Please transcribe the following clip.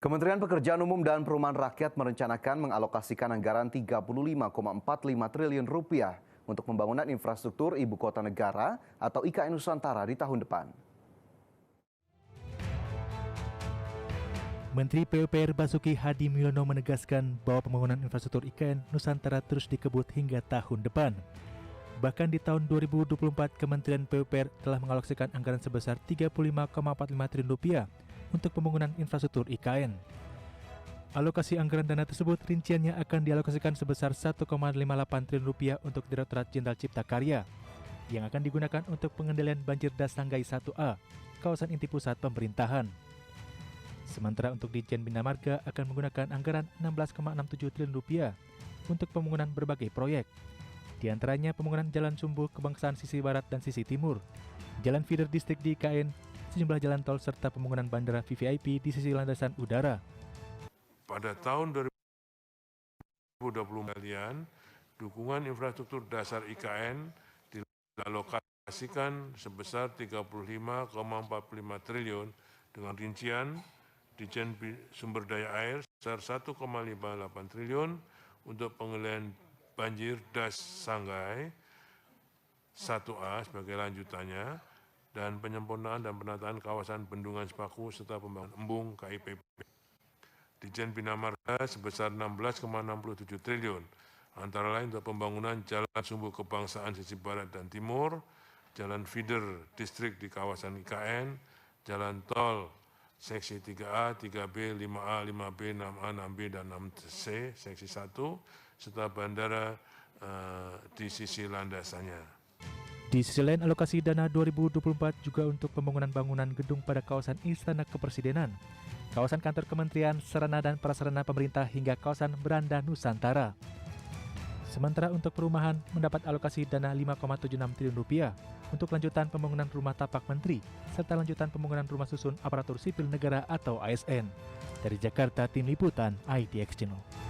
Kementerian Pekerjaan Umum dan Perumahan Rakyat merencanakan mengalokasikan anggaran Rp35,45 triliun untuk pembangunan infrastruktur Ibu Kota Negara atau IKN Nusantara di tahun depan. Menteri PUPR Basuki Hadi Mulyono menegaskan bahwa pembangunan infrastruktur IKN Nusantara terus dikebut hingga tahun depan. Bahkan di tahun 2024, Kementerian PUPR telah mengalokasikan anggaran sebesar Rp35,45 triliun untuk pembangunan infrastruktur IKN. Alokasi anggaran dana tersebut rinciannya akan dialokasikan sebesar Rp1,58 triliun untuk Direktorat Jenderal Cipta Karya, yang akan digunakan untuk pengendalian banjir das Sanggai 1A, kawasan inti pusat pemerintahan. Sementara untuk Ditjen Bina Marga akan menggunakan anggaran Rp16,67 triliun untuk pembangunan berbagai proyek. Di antaranya pembangunan Jalan Sumbu Kebangsaan sisi Barat dan sisi Timur, jalan feeder distrik di IKN, sejumlah jalan tol serta pembangunan bandara VVIP di sisi landasan udara. Pada tahun 2020 dukungan infrastruktur dasar IKN dialokasikan sebesar Rp35,45 triliun dengan rincian Ditjen Sumber Daya Air sebesar Rp1,58 triliun untuk pengendalian banjir das Sanggai 1A sebagai lanjutannya, dan penyempurnaan dan penataan kawasan bendungan Sepaku serta pembangunan embung KIPP. Ditjen Bina Marga sebesar Rp16,67 triliun, antara lain untuk pembangunan jalan sumbu kebangsaan sisi barat dan timur, jalan feeder distrik di kawasan IKN, jalan tol seksi 3A, 3B, 5A, 5B, 6A, 6B, dan 6C, seksi 1, serta bandara di sisi landasannya. Di sisi lain, alokasi dana 2024 juga untuk pembangunan bangunan gedung pada kawasan Istana Kepresidenan, kawasan kantor kementerian, sarana dan prasarana pemerintah hingga kawasan Beranda Nusantara. Sementara untuk perumahan mendapat alokasi dana Rp5,76 triliun untuk lanjutan pembangunan rumah tapak menteri serta lanjutan pembangunan rumah susun aparatur sipil negara atau ASN. Dari Jakarta, Tim Liputan IDX Channel.